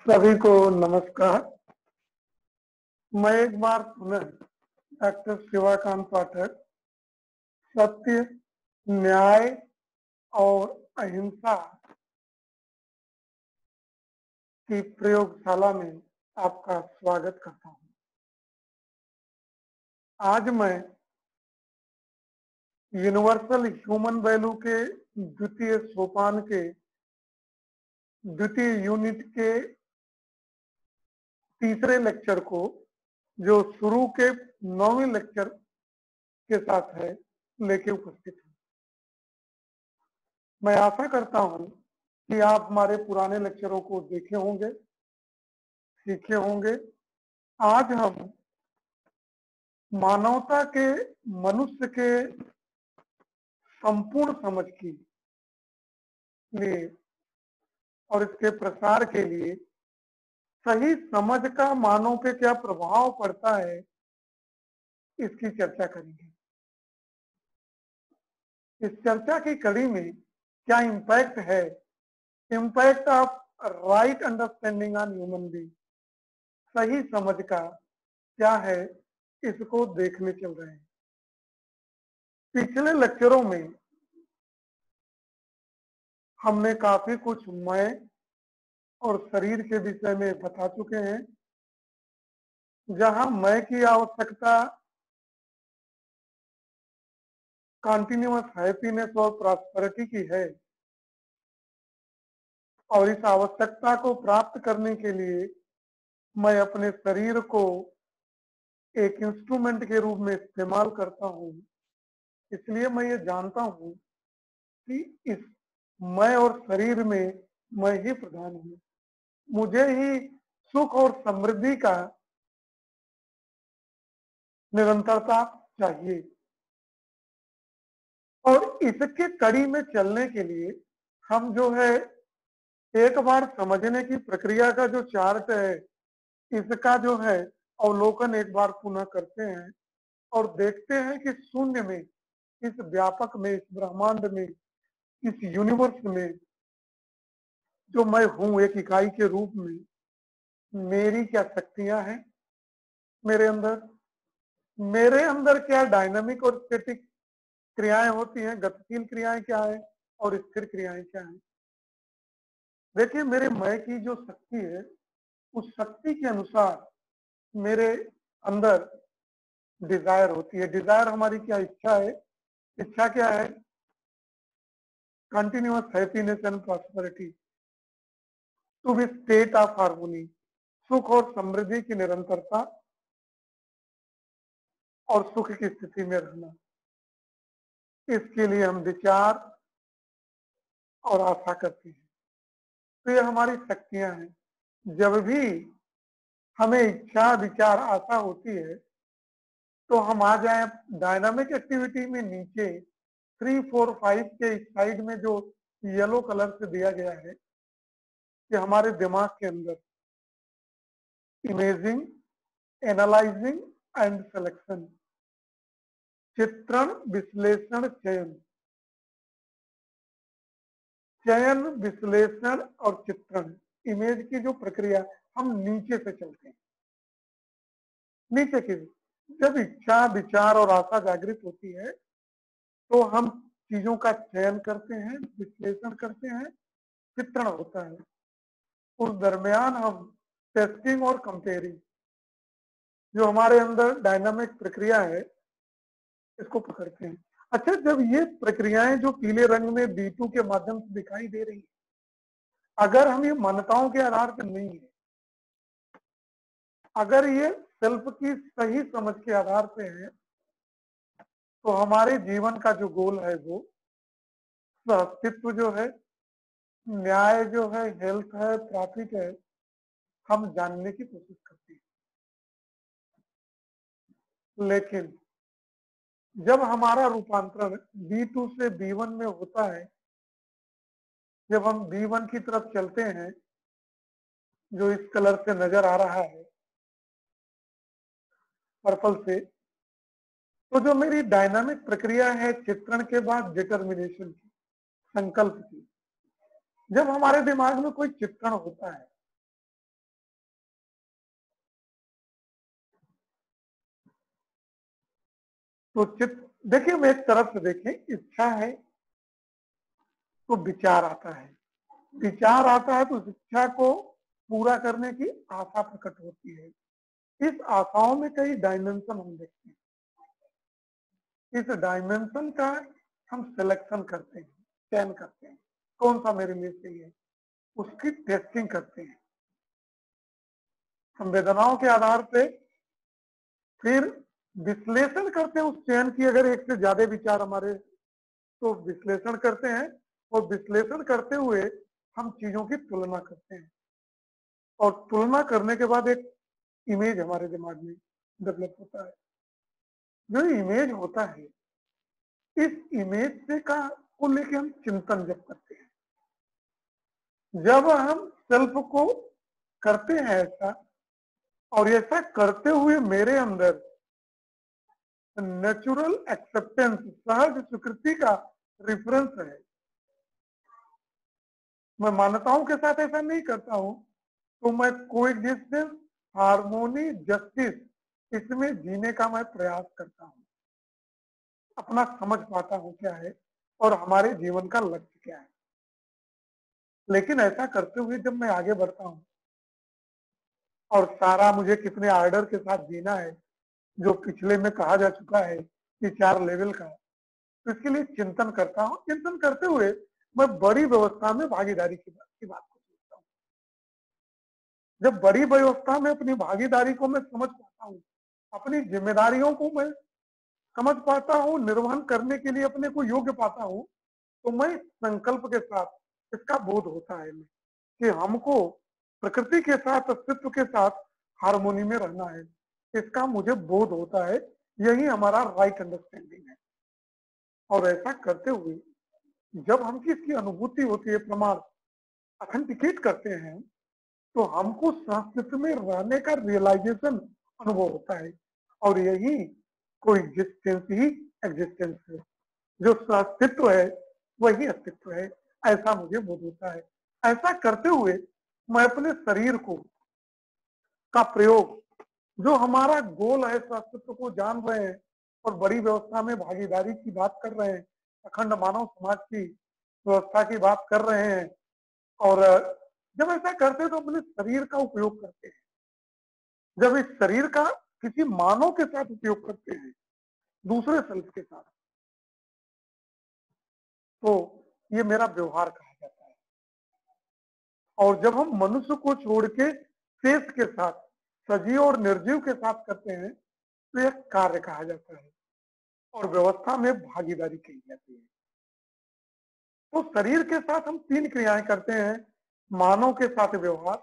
सभी को नमस्कार। मैं एक बार पुनः डॉक्टर शिवाकांत पाठक सत्य, न्याय और अहिंसा की प्रयोगशाला में आपका स्वागत करता हूं। आज मैं यूनिवर्सल ह्यूमन वैल्यू के द्वितीय सोपान के द्वितीय यूनिट के तीसरे लेक्चर को, जो शुरू के 9वें लेक्चर के साथ है, लेके उपस्थित हूं। मैं आशा करता हूं कि आप हमारे पुराने लेक्चरों को देखे होंगे, सीखे होंगे। आज हम मानवता के, मनुष्य के संपूर्ण समझ के लिए और इसके प्रसार के लिए सही समझ का मानव पे क्या प्रभाव पड़ता है, इसकी चर्चा करेंगे। इस चर्चा की कड़ी में क्या इंपैक्ट है, impact of right understanding on human being, सही समझ का क्या है, इसको देखने चल रहे हैं। पिछले लेक्चरों में हमने काफी कुछ मैं और शरीर के विषय में बता चुके हैं। जहां मैं की आवश्यकता कॉन्टिन्यूअस हैप्पीनेस और प्रॉस्पेरिटी की है, और इस आवश्यकता को प्राप्त करने के लिए मैं अपने शरीर को एक इंस्ट्रूमेंट के रूप में इस्तेमाल करता हूं। इसलिए मैं ये जानता हूं कि इस मैं और शरीर में मैं ही प्रधान हूं। मुझे ही सुख और समृद्धि का निरंतरता चाहिए, और इसके कड़ी में चलने के लिए हम जो है एक बार समझने की प्रक्रिया का जो चार्ट है, इसका जो है अवलोकन एक बार पुनः करते हैं और देखते हैं कि शून्य में, इस व्यापक में, इस ब्रह्मांड में, इस यूनिवर्स में जो मैं हूं एक इकाई के रूप में, मेरी क्या शक्तियां हैं मेरे अंदर क्या डायनामिक और स्टैटिक क्रियाएं होती हैं, गतिशील क्रियाएं क्या है और स्थिर क्रियाएं क्या है। देखिए, मेरे मैं की जो शक्ति है, उस शक्ति के अनुसार मेरे अंदर डिजायर होती है। डिजायर हमारी क्या इच्छा है, इच्छा क्या है? Continuous happiness and prosperity, to be state of harmony, सुख और समृद्धि की निरंतरता और सुख की स्थिति में रहना। इसके लिए हम विचार और आशा करते हैं। तो ये हमारी शक्तियां हैं। जब भी हमें इच्छा, विचार, आशा होती है, तो हम आ जाए डायनामिक एक्टिविटी में। नीचे 3, 4, 5 के इस साइड में जो येलो कलर से दिया गया है, कि हमारे दिमाग के अंदर इमेजिंग, एनालाइजिंग एंड सिलेक्शन, चित्रण, विश्लेषण, चयन, चयन, विश्लेषण और चित्रण, इमेज की जो प्रक्रिया, हम नीचे से चलते हैं। नीचे की जब इच्छा, विचार और आशा जागृत होती है, तो हम चीजों का चयन करते हैं, विश्लेषण करते हैं, चित्रण होता है। उस दरमियान हम टेस्टिंग और कंपेयरिंग, जो हमारे अंदर डायनामिक प्रक्रिया है, इसको पकड़ते हैं। अच्छा, जब ये प्रक्रियाएं जो पीले रंग में B2 के माध्यम से दिखाई दे रही है, अगर हम ये मान्यताओं के आधार पर नहीं है, अगर ये सेल्फ की सही समझ के आधार पे है, तो हमारे जीवन का जो गोल है, वो अस्तित्व जो है, न्याय जो है, हेल्थ है, प्रॉफिट है, हम जानने की कोशिश करते हैं। लेकिन जब हमारा रूपांतरण B2 से B1 में होता है, जब हम B1 की तरफ चलते हैं, जो इस कलर से नजर आ रहा है, पर्पल से, तो जो मेरी डायनामिक प्रक्रिया है चित्रण के बाद डिटर्मिनेशन की, संकल्प की, जब हमारे दिमाग में कोई चित्रण होता है, तो चित्त देखिए, हम एक तरफ से देखें, इच्छा है तो विचार आता है, विचार आता है तो इच्छा को पूरा करने की आशा प्रकट होती है। इस आशाओं में कई डायमेंशन हम देखते हैं। इस डायमेंशन का हम सिलेक्शन करते हैं, चयन करते हैं, कौन सा मेरे लिए सही है, उसकी टेस्टिंग करते हैं संवेदनाओं के आधार पे। फिर विश्लेषण करते हैं उस चयन की, अगर एक से ज्यादा विचार हमारे, तो विश्लेषण करते हैं, और विश्लेषण करते हुए हम चीजों की तुलना करते हैं, और तुलना करने के बाद एक इमेज हमारे दिमाग में डेवलप होता है। जो इमेज होता है, इस इमेज से का को लेके हम चिंतन जब करते हैं, जब हम सेल्फ को करते हैं ऐसा, और ऐसा करते हुए मेरे अंदर नेचुरल एक्सेप्टेंस, सहज स्वीकृति का रिफरेंस है। मैं मान्यताओं के साथ ऐसा नहीं करता हूं, तो मैं कोएग्जिस्टेंस, हार्मोनी, जस्टिस इसमें जीने का मैं प्रयास करता हूं, अपना समझ पाता हूं क्या है और हमारे जीवन का लक्ष्य क्या है। लेकिन ऐसा करते हुए जब मैं आगे बढ़ता हूं, और सारा मुझे कितने आर्डर के साथ जीना है, जो पिछले में कहा जा चुका है कि 4 लेवल का, तो इसके लिए चिंतन करता हूं। चिंतन करते हुए मैं बड़ी व्यवस्था में भागीदारी की बात को सोचता हूँ। जब बड़ी व्यवस्था में अपनी भागीदारी को मैं समझ पाता हूँ, अपनी जिम्मेदारियों को मैं समझ पाता हूँ, निर्वहन करने के लिए अपने को योग्य पाता हूँ, तो मैं संकल्प के साथ, इसका बोध होता है कि हमको प्रकृति के साथ, अस्तित्व के साथ हार्मोनी में रहना है। इसका मुझे बोध होता है, यही हमारा राइट अंडरस्टैंडिंग है। और ऐसा करते हुए जब हमकी इसकी अनुभूति होती है, प्रमाण अथेंटिकेट करते हैं, तो हमको अस्तित्व में रहने का रियलाइजेशन अनुभव होता है, और यही कोएग्जिस्टेंस ही एग्जिस्टेंस है। जो अस्तित्व है वही अस्तित्व है, ऐसा मुझे बोध होता है। ऐसा करते हुए मैं अपने शरीर को का प्रयोग, जो हमारा गोल है, अस्तित्व को जान रहे हैं और बड़ी व्यवस्था में भागीदारी की बात कर रहे हैं, अखंड मानव समाज की व्यवस्था की बात कर रहे हैं, और जब ऐसा करते हैं तो अपने शरीर का उपयोग करते हैं। जब इस शरीर का किसी मानव के साथ उपयोग करते हैं, दूसरे सेल्फ के साथ, तो ये मेरा व्यवहार कहा जाता है। और जब हम मनुष्य को छोड़ के शेष के साथ, सजीव और निर्जीव के साथ करते हैं, तो यह कार्य कहा जाता है और व्यवस्था में भागीदारी कही जाती है। तो शरीर के साथ हम 3 क्रियाएं करते हैं, मानव के साथ व्यवहार,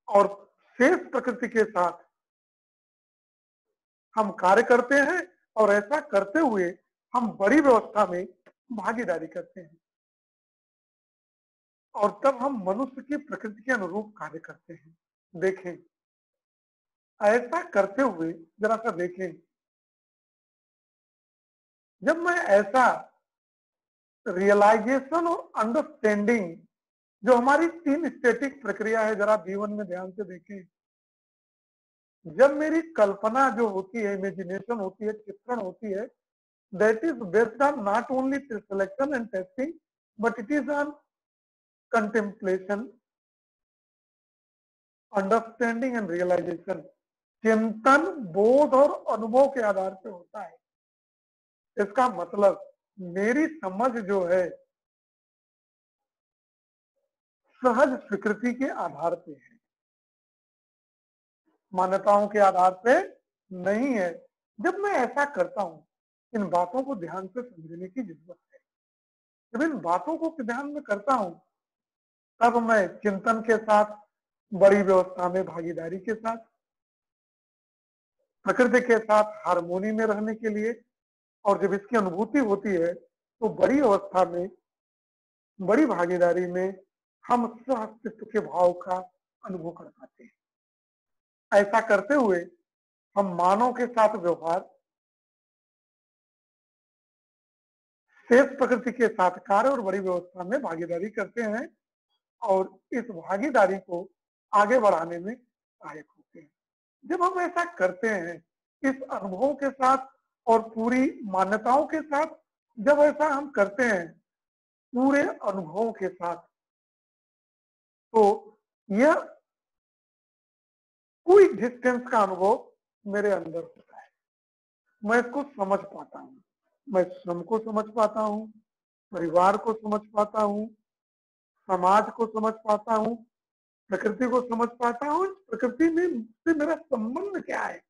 और शेष प्रकृति के साथ हम कार्य करते हैं, और ऐसा करते हुए हम बड़ी व्यवस्था में भागीदारी करते हैं, और तब हम मनुष्य की प्रकृति के अनुरूप कार्य करते हैं। देखें, ऐसा करते हुए जरा सा देखें, जब मैं ऐसा रियलाइजेशन और अंडरस्टैंडिंग, जो हमारी 3 स्टैटिक प्रक्रिया है, जरा जीवन में ध्यान से देखें। जब मेरी कल्पना जो होती है, इमेजिनेशन होती है, चित्रण होती है, that is based on not only selection and testing, but it is on contemplation, understanding and realisation. चिंतन, बोध और अनुभव के आधार पे होता है। इसका मतलब मेरी समझ जो है सहज स्वीकृति के आधार पे है, मान्यताओं के आधार पे नहीं है। जब मैं ऐसा करता हूं, इन बातों को ध्यान से समझने की जरूरत है। जब इन बातों को ध्यान में करता हूं, तब मैं चिंतन के साथ, बड़ी व्यवस्था में भागीदारी के साथ, प्रकृति के साथ हार्मोनी में रहने के लिए, और जब इसकी अनुभूति होती है, तो बड़ी अवस्था में, बड़ी भागीदारी में हम अस्तित्व के भाव का अनुभव कर पाते हैं। ऐसा करते हुए हम मानव के साथ व्यवहार, शेष प्रकृति के साथ कार्य और बड़ी व्यवस्था में भागीदारी करते हैं, और इस भागीदारी को आगे बढ़ाने में सहायक होते हैं। जब हम ऐसा करते हैं, इस अनुभव के साथ और पूरी मान्यताओं के साथ जब ऐसा हम करते हैं, पूरे अनुभवों के साथ, तो यह कोई डिस्टेंस का अनुभव मेरे अंदर होता है। मैं इसको समझ पाता हूँ, मैं स्वयं को समझ पाता हूँ, परिवार को समझ पाता हूँ, समाज को समझ पाता हूँ, प्रकृति को समझ पाता हूँ, प्रकृति में से मेरा संबंध क्या है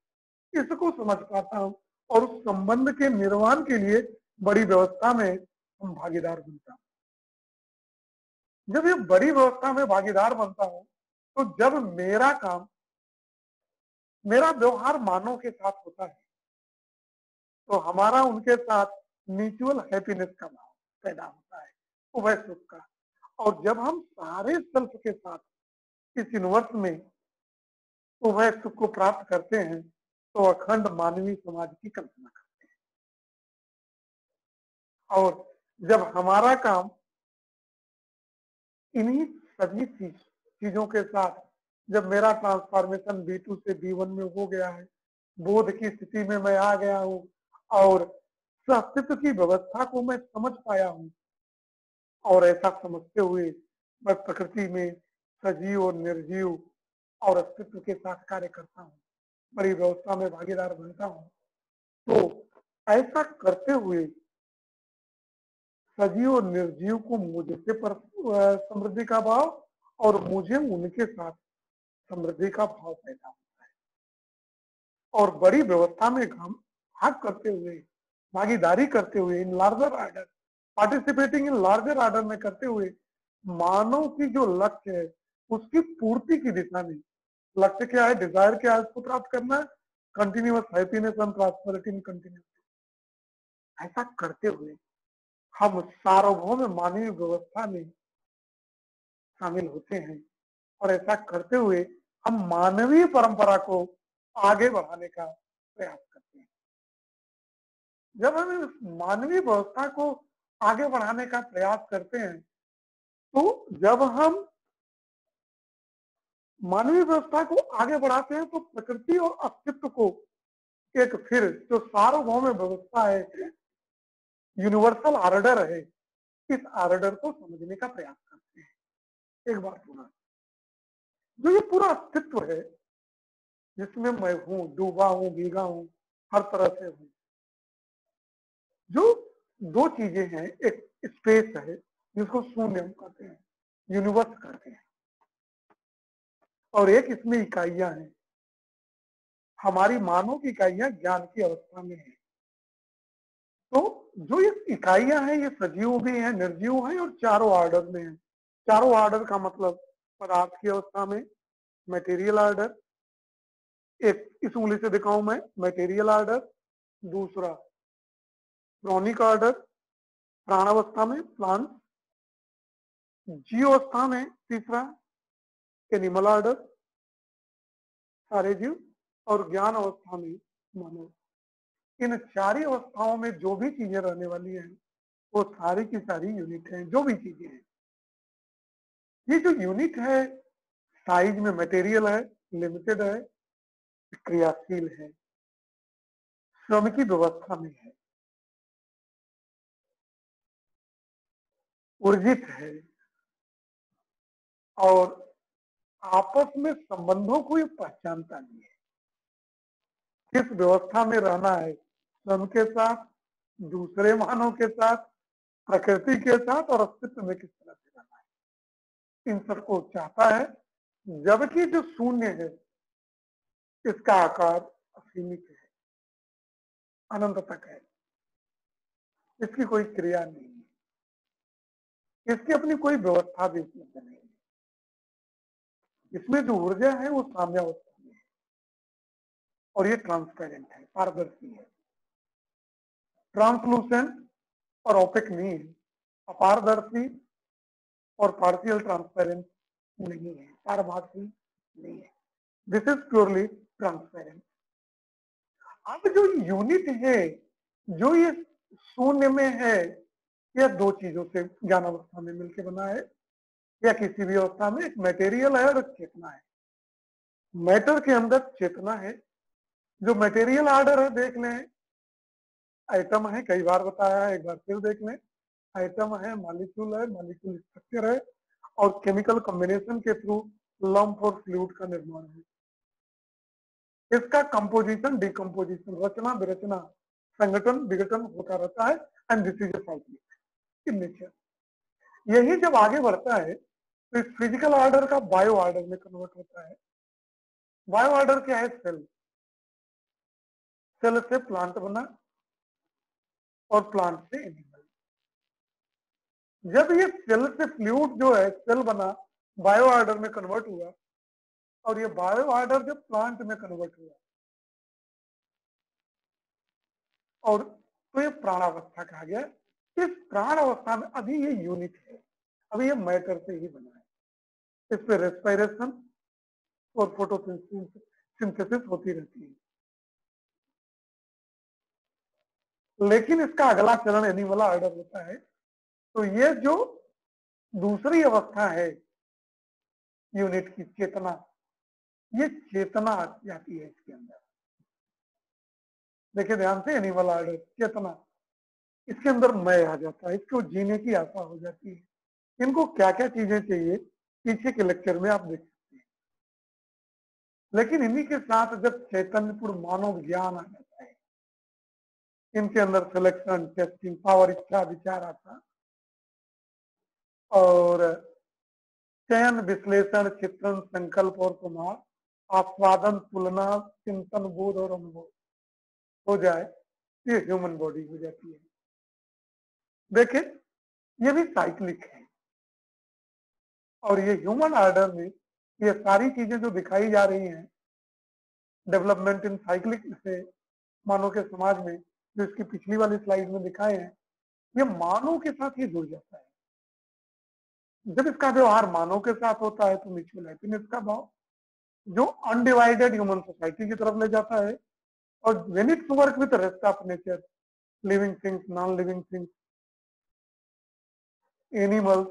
इसको समझ पाता हूँ, और उस संबंध के निर्माण के लिए बड़ी व्यवस्था में हम भागीदार बनता हूँ। जब ये बड़ी व्यवस्था में भागीदार बनता हूँ, तो जब मेरा काम, मेरा व्यवहार मानव के साथ होता है, तो हमारा उनके साथ म्यूचुअल हैप्पीनेस का भाव पैदा होता है, उभय सुख का। और जब हम सारे सेल्फ के साथ इस यूनिवर्स में उभय सुख को प्राप्त करते हैं, तो अखंड मानवीय समाज की कल्पना करते हैं। और जब हमारा काम इन्हीं सभी चीजों के साथ, जब मेरा ट्रांसफॉर्मेशन B2 से B1 में हो गया है, बोध की स्थिति में मैं आ गया हूँ, और अस्तित्व की व्यवस्था को मैं समझ पाया हूँ, और ऐसा समझते हुए मैं प्रकृति में सजीव और निर्जीव और अस्तित्व के साथ कार्य करता हूँ, बड़ी व्यवस्था में भागीदार बनता हूँ। तो ऐसा करते हुए सजीव और निर्जीव को मुझसे पर समृद्धि का भाव, और मुझे उनके साथ समृद्धि का भाव पैदा होता है। और बड़ी व्यवस्था में हम भाग करते हुए, भागीदारी करते हुए, in larger order, participating in larger order में करते हुए, मानव की जो लक्ष्य है उसकी पूर्ति की दिशा में, लक्ष्य क्या है, डिजायर क्या है, उसको प्राप्त करना है, continuous happiness and prosperity in continuous. ऐसा करते हुए हम सार्वभौम मानवीय व्यवस्था में शामिल होते हैं, और ऐसा करते हुए हम मानवीय परंपरा को आगे बढ़ाने का प्रयास करते हैं। जब हम इस मानवीय व्यवस्था को आगे बढ़ाने का प्रयास करते हैं, तो जब हम मानवीय व्यवस्था को आगे बढ़ाते हैं, तो प्रकृति और अस्तित्व को एक फिर जो सार्वभौम व्यवस्था है, यूनिवर्सल ऑर्डर है, इस ऑर्डर को समझने का प्रयास करते हैं। एक बार पूरा जो ये पूरा अस्तित्व है, जिसमें मैं हूं, डूबा हूं, भीगा हूं, हर तरह से हूं, जो दो चीजें हैं, एक स्पेस है जिसको शून्य हम कहते हैं, यूनिवर्स कहते हैं, और एक इसमें इकाइयां हैं, हमारी मानव की इकाइयां ज्ञान की अवस्था में है। तो जो ये इकाइयां हैं, ये सजीव भी हैं, निर्जीव हैं, और चारों ऑर्डर में हैं। चारों ऑर्डर का मतलब पदार्थ की अवस्था में मटेरियल ऑर्डर, एक इस उंगली से दिखाऊं मैं, मटेरियल ऑर्डर, दूसरा क्रॉनिक ऑर्डर प्राणावस्था में प्लांट, जीव अवस्था में तीसरा एनिमल ऑर्डर सारे जीव, और ज्ञान अवस्था में मानव। इन चारी अवस्थाओं में जो भी चीजें रहने वाली हैं, वो सारी की सारी यूनिट है। जो भी चीजें हैं, ये जो यूनिट है साइज में मटेरियल है, लिमिटेड है, क्रियाशील है, श्रम की व्यवस्था में है, ऊर्जित है, और आपस में संबंधों को ये पहचानता नहीं है। किस व्यवस्था में रहना है, स्वयं के साथ, दूसरे मानव के साथ, प्रकृति के साथ, और अस्तित्व में किस तरह से रहना है, इन सबको चाहता है। जबकि जो शून्य है, इसका आकार असीमित है, अनंत तक है, इसकी कोई क्रिया नहीं है, इसकी अपनी कोई व्यवस्था भी उपलब्ध नहीं है। इसमें जो ऊर्जा है वो साम्यावस्था में है, और ये ट्रांसपेरेंट है, पारदर्शी है, ट्रांसलूसेंट और ओपेक नहीं है, अपारदर्शी और पार्शियल ट्रांसपेरेंट नहीं है, पारभासी नहीं है। This is purely transparent. अब जो यूनिट है, जो ये शून्य में है, यह दो चीजों से ज्ञान अवस्था में मिलकर बना है, या किसी भी अवस्था में एक मटेरियल है और एक चेतना है। मैटर के अंदर चेतना है, जो मटेरियल ऑर्डर है देख लें, आइटम है, कई बार बताया है, एक बार फिर देख लें। आइटम है, मॉलिक्यूल है, मॉलिक्यूल स्ट्रक्चर है, और केमिकल कॉम्बिनेशन के थ्रू लंप और फ्लूइड का निर्माण है। इसका कंपोजिशन, डिकम्पोजिशन, रचना विरचना, संगठन विघटन होता रहता है, and this is cyclic in nature. यही जब आगे बढ़ता है तो इस फिजिकल ऑर्डर का बायो ऑर्डर में कन्वर्ट होता है। बायो ऑर्डर क्या है? सेल। सेल से प्लांट बना और प्लांट से एनिमल। जब ये सेल से फ्लूइड जो है सेल बना, बायो ऑर्डर में कन्वर्ट हुआ, और ये बायो ऑर्डर जब प्लांट में कन्वर्ट हुआ, और तो ये प्राणावस्था कहा गया। इस प्राण अवस्था में अभी ये यूनिट है, अभी ये मैटर से ही बना है। इस पे रेस्पिरेशन और फोटोसिंथेसिस होती रहती है। लेकिन इसका अगला चरण एनिमल ऑर्डर होता है। तो ये जो दूसरी अवस्था है यूनिट की, चेतना, ये चेतना जाती है इसके अंदर। देखिए ध्यान से, एनिमल ऑर्डर, चेतना, इसके अंदर मैं आ जाता है, इसको जीने की आशा हो जाती है। इनको क्या क्या चीजें चाहिए पीछे के लेक्चर में आप देख सकते हैं। लेकिन इन्हीं के साथ जब चैतन्यपूर्ण मानव ज्ञान आ जाता है, इनके अंदर सिलेक्शन, टेस्टिंग, पावर, इच्छा, विचार आता, और चयन, विश्लेषण, चित्रण, संकल्प और प्रमाण, आस्वादन, तुलना, चिंतन, बोध और अनुभव हो जाए, ये ह्यूमन बॉडी हो जाती है। देखिए ये भी साइक्लिक है, और ये ह्यूमन ऑर्डर में ये सारी चीजें जो दिखाई जा रही हैं, डेवलपमेंट इन साइक्लिक से मानव के समाज में, जो इसकी पिछली वाली स्लाइड में दिखाए हैं, ये मानव के साथ ही जुड़ जाता है। जब इसका व्यवहार मानव के साथ होता है तो म्यूचुअल हैप्पीनेस का भाव, जो अनडिवाइडेड ह्यूमन सोसाइटी की तरफ ले जाता है, और when it's work with rest of nature, living things, non living things, animals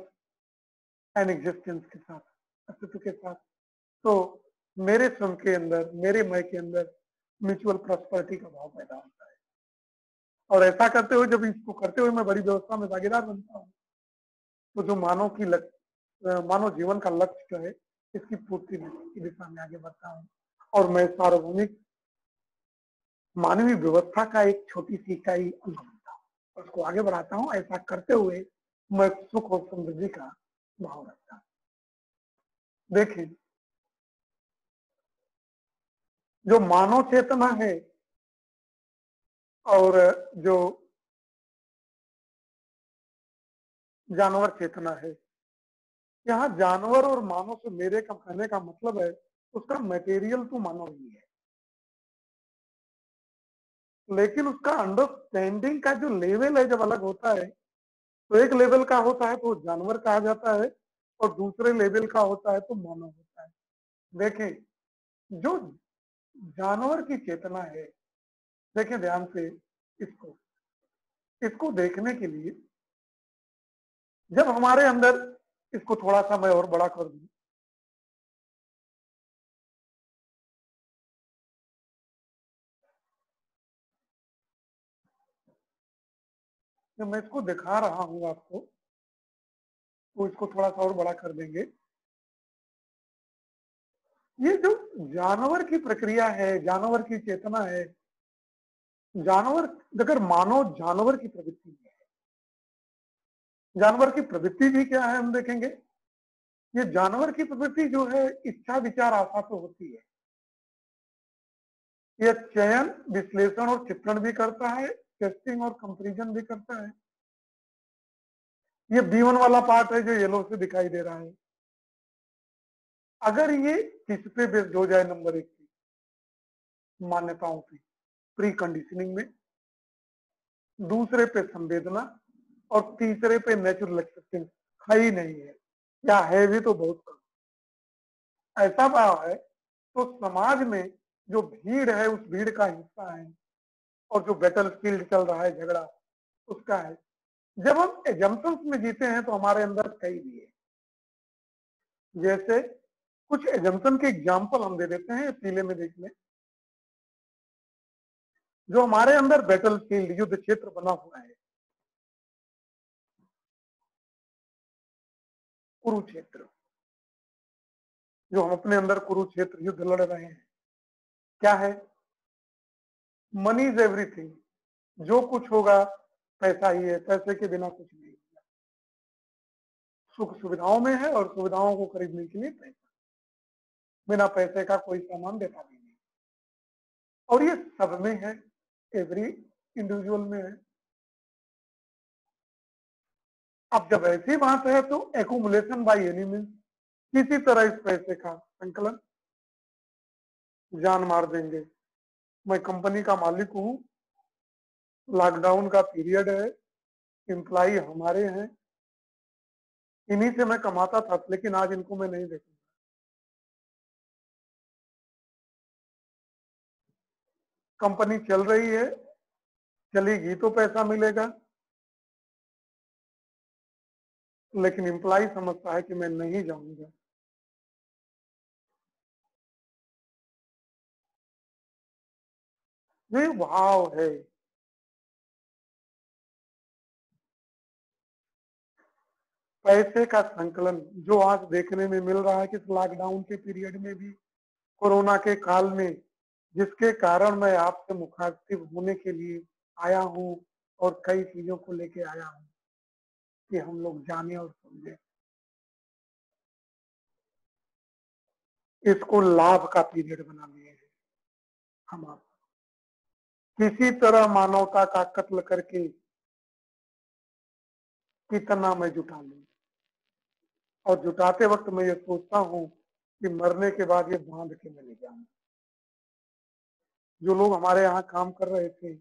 and existence के साथ, अस्तित्व के साथ, तो मेरे स्वयं के अंदर, मेरे मैं के अंदर म्यूचुअल प्रॉस्पेरिटी का भाव पैदा होता है। और ऐसा करते हुए, जब इसको करते हुए मैं बड़ी व्यवस्था में भागीदार बनता हूँ, तो जो मानव की मानव जीवन का लक्ष्य है, इसकी पूर्ति की दिशा में आगे बढ़ता हूँ, और मैं सार्वभौमिक मानवीय व्यवस्था का एक छोटी सी इकाई अंग बनता हूँ, उसको आगे बढ़ाता हूँ। ऐसा करते हुए मैं सुख और समृद्धि का भाव रखता हूँ। देखिए, जो मानव चेतना है और जो जानवर चेतना है, यहाँ जानवर और मानव से मेरे का कहने का मतलब है, उसका मटेरियल तो मानव ही है, लेकिन उसका अंडरस्टैंडिंग का जो लेवल है जब अलग होता है, तो एक लेवल का होता है तो जानवर कहा जाता है, और दूसरे लेवल का होता है तो मानव होता है। देखें, जो जानवर की चेतना है, देखें ध्यान से, इसको इसको देखने के लिए जब हमारे अंदर, इसको थोड़ा सा मैं और बड़ा कर दूं, जब मैं इसको दिखा रहा हूं आपको, तो इसको थोड़ा सा और बड़ा कर देंगे। ये जो जानवर की प्रक्रिया है, जानवर की चेतना है, जानवर, अगर मानव जानवर की प्रवृत्ति है, जानवर की प्रवृत्ति भी क्या है हम देखेंगे। ये जानवर की प्रवृत्ति जो है, इच्छा, विचार, आशा तो होती है, ये चयन, विश्लेषण और चित्रण भी करता है, टेस्टिंग और कंपैरिजन भी करता है। ये B1 वाला पार्ट है जो येलो से दिखाई दे रहा है। अगर ये किस पे बेस्ड हो जाए, नंबर 1 की मान्यताओं पे, प्री कंडीशनिंग में, दूसरे पे संवेदना, और तीसरे पे नेचुरल एक्सेप्टेंस, है ही नहीं है, या है भी तो बहुत कम, ऐसा भाव है। तो समाज में जो भीड़ है, उस भीड़ का हिस्सा है, और जो बैटल फील्ड चल रहा है, झगड़ा, उसका है। जब हम एजम्पन्स में जीते हैं तो हमारे अंदर कई भी है। जैसे कुछ एजम्पन के एग्जाम्पल हम दे देते हैं, पीले में देख लें। जो हमारे अंदर बैटल फील्ड युद्ध क्षेत्र बना हुआ है, कुरुक्षेत्र, जो हम अपने अंदर कुरुक्षेत्र युद्ध लड़ रहे हैं, क्या है? Money is everything. जो कुछ होगा पैसा ही है, पैसे के बिना कुछ नहीं होगा। सुख सुविधाओं में है और सुविधाओं को खरीदने के लिए पैसा, बिना पैसे का कोई सामान देता भी नहीं। और ये सब में है, एवरी इंडिविजुअल में है। अब जब ऐसी बात है तो एकुमुलेशन बाय एनी मींस, किसी तरह इस पैसे का संकलन, जान मार देंगे। मैं कंपनी का मालिक हूं, लॉकडाउन का पीरियड है, एम्प्लॉई हमारे हैं, इन्हीं से मैं कमाता था, लेकिन आज इनको मैं नहीं देखूंगा। कंपनी चल रही है, चलेगी तो पैसा मिलेगा, लेकिन एम्प्लॉय समझता है कि मैं नहीं जाऊंगा। ये भाव है। पैसे का संकलन जो आज देखने में मिल रहा है कि लॉकडाउन के पीरियड में भी, कोरोना के काल में, जिसके कारण मैं आपसे मुखातिब होने के लिए आया हूं और कई चीजों को लेके आया हूं कि हम लोग जाने और समझे। इसको लाभ का पीरियड बना लिए हैं हम आप। किसी तरह मानवता का कत्ल करके कितना मैं जुटा लूं, और जुटाते वक्त मैं ये सोचता हूं कि मरने के बाद ये बांध के मैं ले जाऊंगा। जो लोग हमारे यहाँ काम कर रहे थे,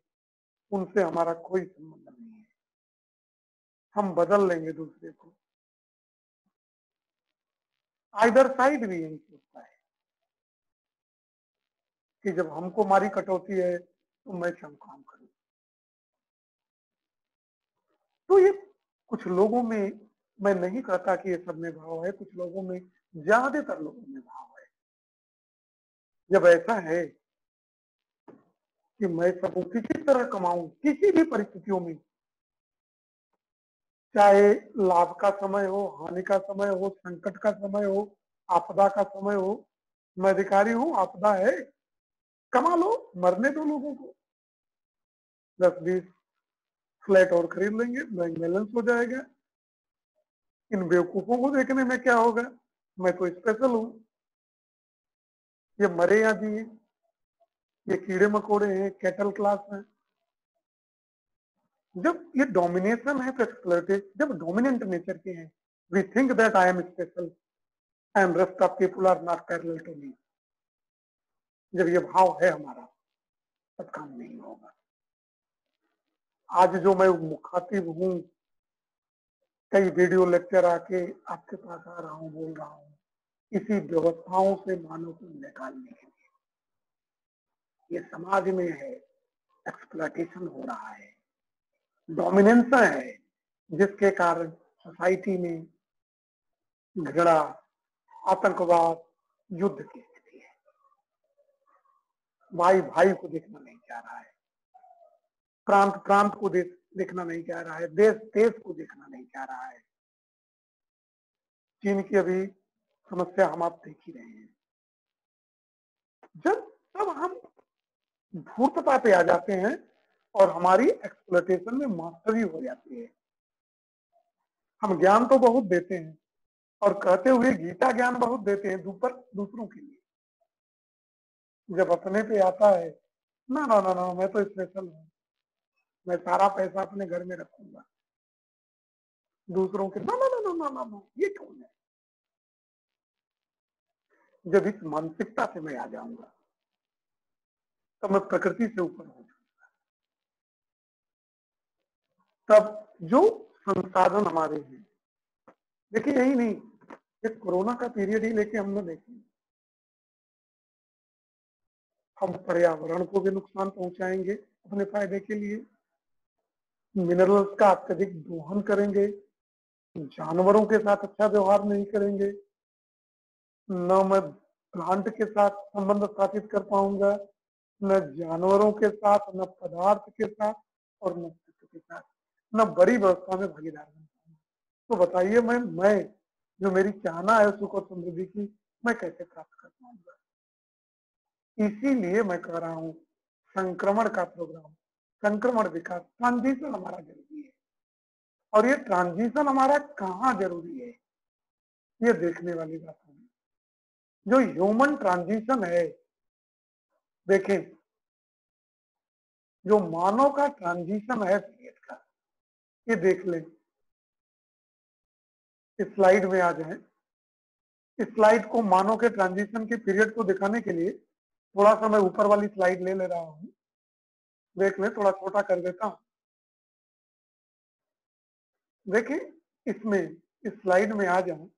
उनसे हमारा कोई संबंध नहीं है, हम बदल लेंगे दूसरे को। आइदर साइड भी यही सोचता है कि जब हमको मारी कटौती है तो मैं क्यों काम करूं। तो ये कुछ लोगों में, मैं नहीं कहता कि ये सब में भाव है, कुछ लोगों में, ज्यादातर लोगों में भाव है। जब ऐसा है कि मैं सब किसी तरह कमाऊं, किसी भी परिस्थितियों में, चाहे लाभ का समय हो, हानि का समय हो, संकट का समय हो, आपदा का समय हो, मैं अधिकारी हूं, आपदा है, कमा लो, मरने दो लोगों को, 10-20 फ्लैट और खरीद लेंगे, बैंक बैलेंस हो जाएगा। इन बेवकूफों को देखने में क्या होगा, मैं तो स्पेशल हूं, ये मरे या जिए, ये कीड़े मकोड़े हैं, कैटल क्लास है। जब ये डोमिनेशन है तो एक्सप्लॉयटेशन, जब डोमिनेंट नेचर के हैं, we think that I am special and rest of people are not parallel to me. जब ये भाव है हमारा, तब काम नहीं होगा। आज जो मैं मुखातिब हूं, कई वीडियो लेक्चर आके आपके पास आ रहा हूं, बोल रहा हूं, इसी व्यवस्थाओं से मानव को निकालने के लिए। ये समाज में है, एक्सप्लॉयटेशन हो रहा है, डोमिनेंस है, जिसके कारण सोसाइटी में घृणा, आतंकवाद, युद्ध की स्थिति है। भाई भाई को देखना नहीं चाह रहा है, प्रांत प्रांत को देखना नहीं चाह रहा है, देश देश को देखना नहीं चाह रहा है। चीन की अभी समस्या हम आप देख ही रहे हैं। जब तब हम धूर्तता पे आ जाते हैं और हमारी एक्सप्लॉयटेशन में मास्टरी हो जाती है। हम ज्ञान तो बहुत देते हैं और कहते हुए गीता ज्ञान बहुत देते हैं दूसरों के लिए। जब अपने पे आता है, ना ना ना ना, मैं तो स्पेशल हूँ, मैं सारा पैसा अपने घर में रखूंगा, दूसरों के ना ना ना ना ना ना ना, ये कौन है? जब इस मानसिकता से मैं आ जाऊंगा तो मैं प्रकृति से ऊपर हो जाऊंगा। तब जो संसाधन हमारे हैं, देखिए यही नहीं, ये कोरोना का पीरियड ही लेके हमने देखे, हम पर्यावरण को भी नुकसान पहुंचाएंगे अपने फायदे के लिए, मिनरल्स का अत्यधिक दोहन करेंगे, जानवरों के साथ अच्छा व्यवहार नहीं करेंगे, न मैं प्लांट के साथ संबंध स्थापित कर पाऊंगा, न जानवरों के साथ, न पदार्थ के साथ और न सत्य के साथ, न बड़ी व्यवस्था में भागीदार बनता हूँ। तो बताइए मैं जो मेरी चाहना है सुख और समृद्धि की, मैं कैसे प्राप्त कर पाऊंगा? इसीलिए मैं कह रहा हूँ संक्रमण का प्रोग्राम, संक्रमण विकास, ट्रांजिशन हमारा जरूरी है। और ये ट्रांजिशन हमारा कहाँ जरूरी है, ये देखने वाली बात है। जो ह्यूमन ट्रांजिशन है, देखें, जो मानव का ट्रांजिशन है पीरियड का, ये देख लें। इस स्लाइड में आ जाए। इस स्लाइड को मानव के ट्रांजिशन के पीरियड को दिखाने के लिए थोड़ा सा मैं ऊपर वाली स्लाइड ले रहा हूं। देख लें, थोड़ा छोटा कर देता हूं। देखिए, इसमें इस स्लाइड में आ जाए।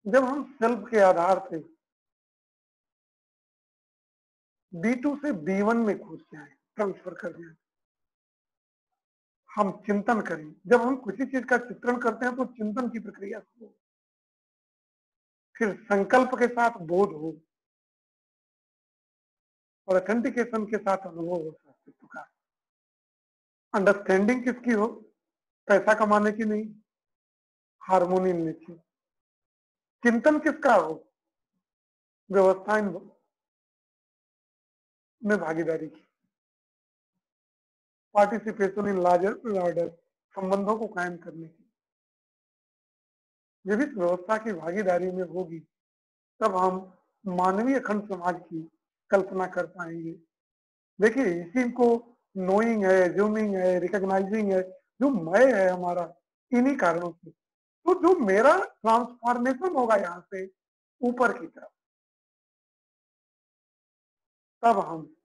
जब हम सेल्फ के आधार से B2 से B1 में घुस जाए, ट्रांसफर कर जाए, हम चिंतन करें। जब हम किसी चीज का चित्रण करते हैं तो चिंतन की प्रक्रिया शुरू हो, फिर संकल्प के साथ बोध हो और ऑथेंटिकेशन के साथ अनुभव हो अस्तित्व का। अंडरस्टैंडिंग किसकी हो? पैसा कमाने की नहीं, हार्मोनी नेचर। चिंतन किसका हो? व्यवस्था में भागीदारी की, पार्टिसिपेशन इन लार्जर ऑर्डर, संबंधों को कायम करने की। जब इस व्यवस्था की भागीदारी में होगी तब हम मानवीय अखंड समाज की कल्पना कर पाएंगे। देखिए, इसी को नोइंग है, ज्यूमिंग है, रिकॉग्नाइजिंग है, जो मैं है हमारा, इन्हीं कारणों से। तो जो मेरा ट्रांसफॉर्मेशन होगा यहाँ से ऊपर की तरफ, तब हम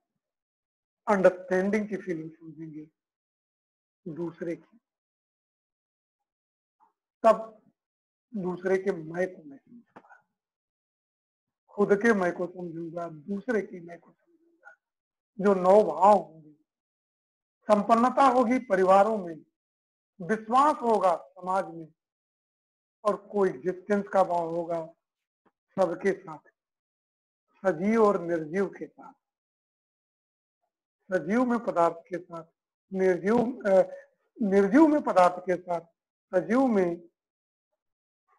अंडरस्टैंडिंग की फीलिंग समझेंगे दूसरे की, तब दूसरे के मैं को मैं समझूंगा, खुद के मैं को समझूंगा, दूसरे की मैं को समझूंगा। जो 9 भाव होंगे, संपन्नता होगी परिवारों में, विश्वास होगा समाज में, और कोई एग्जिस्टेंस का भाव होगा सबके साथ, सजीव और निर्जीव के साथ, सजीव में पदार्थ के साथ, निर्जीव निर्जीव में पदार्थ के साथ, सजीव में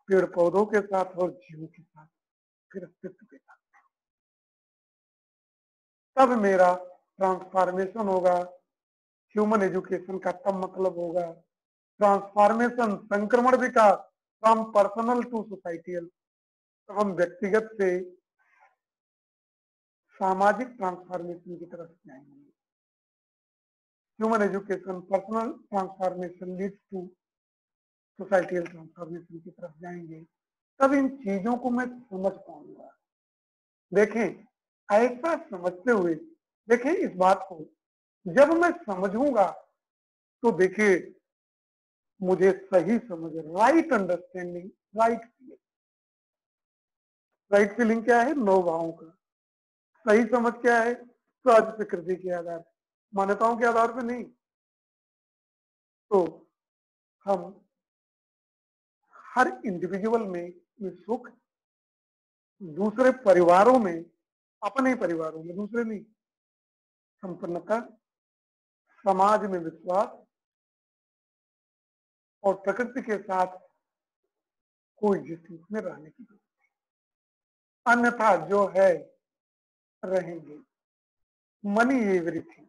पेड़ पौधों के साथ और जीवों के साथ, फिर अस्तित्व के साथ। तब मेरा ट्रांसफॉर्मेशन होगा। ह्यूमन एजुकेशन का तब मतलब होगा ट्रांसफॉर्मेशन, संक्रमण विकास, फ्रॉम पर्सनल टू सोसाइटियल। तब हम व्यक्तिगत से सामाजिक ट्रांसफॉर्मेशन की तरफ जाएंगे। Human education, personal transformation leads to societal transformation की तरफ जाएंगे। तब इन चीजों को मैं समझ पाऊंगा। देखें, ऐसा समझते हुए, देखें इस बात को जब मैं समझूंगा तो देखिए मुझे सही समझ, right understanding, right feeling. Right feeling क्या है? 9 भावों का। सही समझ क्या है? सहज प्रकृति के आधार, मान्यताओं के आधार पर नहीं। तो हम हर इंडिविजुअल में सुख, दूसरे परिवारों में, अपने परिवारों में, दूसरे नहीं, संपन्नता, समाज में विश्वास और प्रकृति के साथ कोई एग्जिस्टेंस में रहने की जरूरत, अन्यथा जो है रहेंगे। मनी एवरीथिंग,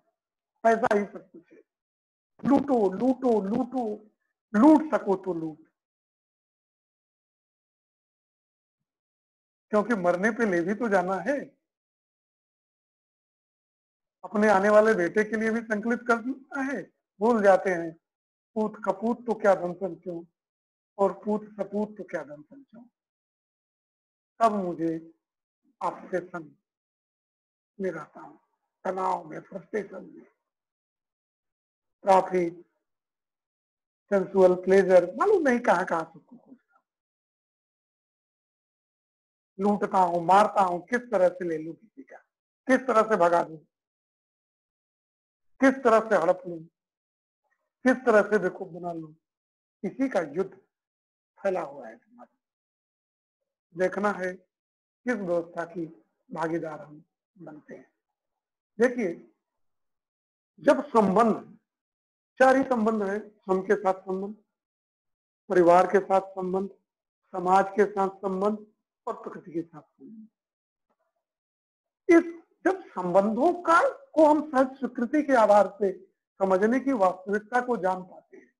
पैसा ही सब कुछ है। लूटो लूटो लूटो, लूट सको तो लूट, क्योंकि मरने पे ले भी तो जाना है। अपने आने वाले बेटे के लिए भी संकलित करना है। भूल जाते हैं, पूत कपूत तो क्या धन संचो, और पूत सपूत तो क्या धन संचो। तब मुझे ऑब्सेशन में रहता हूँ, तनाव में, फ्रस्ट्रेशन में, ट्रैफिक, सेंसुअल प्लेजर, मालूम नहीं कहाँ कहाँ सबको खोजता हूँ, लूटता हूँ, मारता हूँ, किस तरह से ले लूं किसी का, किस तरह से भगा दूं, किस तरह से हड़प लूं, किस तरह से बेवकूफ बना लूं। इसी का युद्ध फैला हुआ है समाज। देखना है किस व्यवस्था की भागीदार हम बनते हैं। देखिए, जब संबंध, चार ही संबंध है, हम के साथ संबंध, परिवार के साथ संबंध, समाज के साथ संबंध और प्रकृति के साथ संबंध। इस जब संबंधों का को हम सहज स्वीकृति के आधार से समझने की वास्तविकता को जान पाते हैं,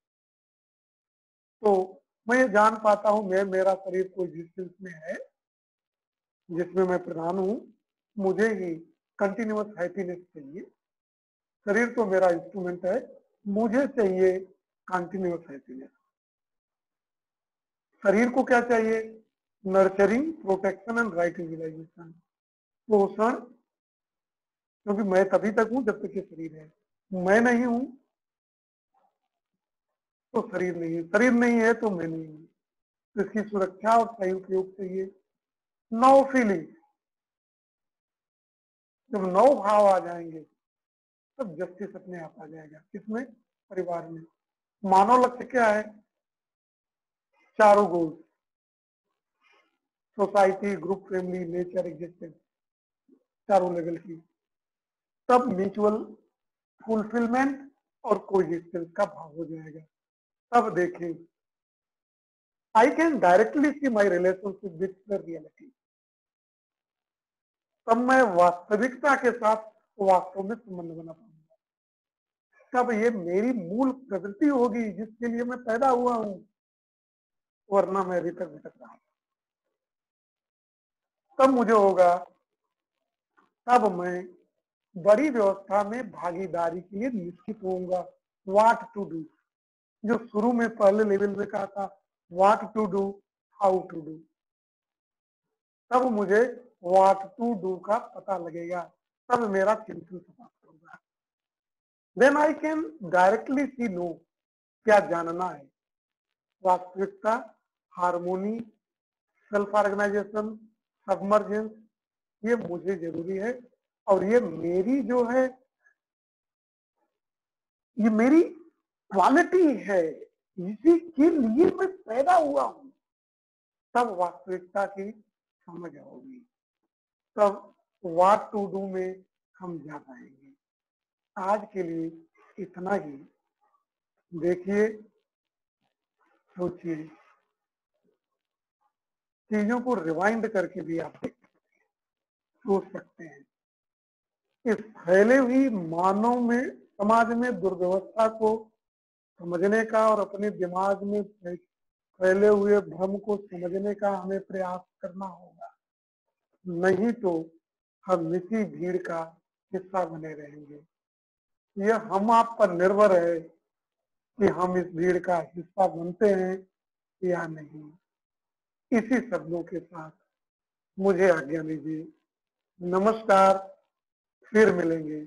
तो मैं ये जान पाता हूं मेरा शरीर को एग्जिस्टेंस में है जिसमें मैं प्रधान हूं, मुझे ही कंटिन्यूअस हैप्पीनेस चाहिए। शरीर तो मेरा इंस्ट्रूमेंट है, मुझे चाहिए कंटिन्यूअस हैप्पीनेस। शरीर को क्या चाहिए? Nurturing, protection and right utilisation, पोषण, क्योंकि मैं तभी तक हूं जब तक ये शरीर है। मैं नहीं हूं तो शरीर नहीं है, शरीर नहीं है तो मैं नहीं हूं। तो इसकी सुरक्षा और सही उपयोग चाहिए। 9 फीलिंग, जब 9 भाव आ जाएंगे तब जस्टिस अपने आप आ जाएगा। किसमें? परिवार में। मानव लक्ष्य क्या है? चारों goal, society, group, family, nature, existence, चारों लेवल की। तब म्यूचुअल फुलफिलमेंट और कोएग्जिस्टेंस का भाव हो जाएगा। तब देखें, I can directly see my relationship with the reality. तब मैं वास्तविकता के साथ वास्तव में संबंध बना पाऊंगा। तब ये मेरी मूल प्रवृत्ति होगी जिसके लिए मैं पैदा हुआ हूं, वरना मैं अभी तक भटक रहा था। तब मुझे होगा, तब मैं बड़ी व्यवस्था में भागीदारी के लिए निश्चित होऊंगा। व्हाट टू डू, जो शुरू में पहले लेवल में कहा था, what to do, how to do, तब मुझे व्हाट टू डू का पता लगेगा। तब मेरा चिंतन समाप्त होगा। Then I can directly see know, क्या जानना है? वास्तविकता, हार्मोनी, सेल्फ ऑर्गेनाइजेशन, सबमर्जेंस, ये मुझे जरूरी है। और ये मेरी जो है, ये मेरी क्वालिटी है, इसी के लिए मैं पैदा हुआ हूं। तब वास्तविकता की समझ होगी, तब व्हाट टू डू में हम जा पाएंगे। आज के लिए इतना ही। देखिए, सोचिए, चीजों को रिवाइंड करके भी आप सोच सकते हैं। इस फैले हुई मानव में, समाज में दुर्व्यवस्था को समझने का और अपने दिमाग में फैले हुए भ्रम को समझने का हमें प्रयास करना होगा। नहीं तो हम इसी भीड़ का हिस्सा बने रहेंगे। यह हम आप पर निर्भर है कि हम इस भीड़ का हिस्सा बनते हैं या नहीं। इसी शब्दों के साथ मुझे आज्ञा दीजिए। नमस्कार, फिर मिलेंगे।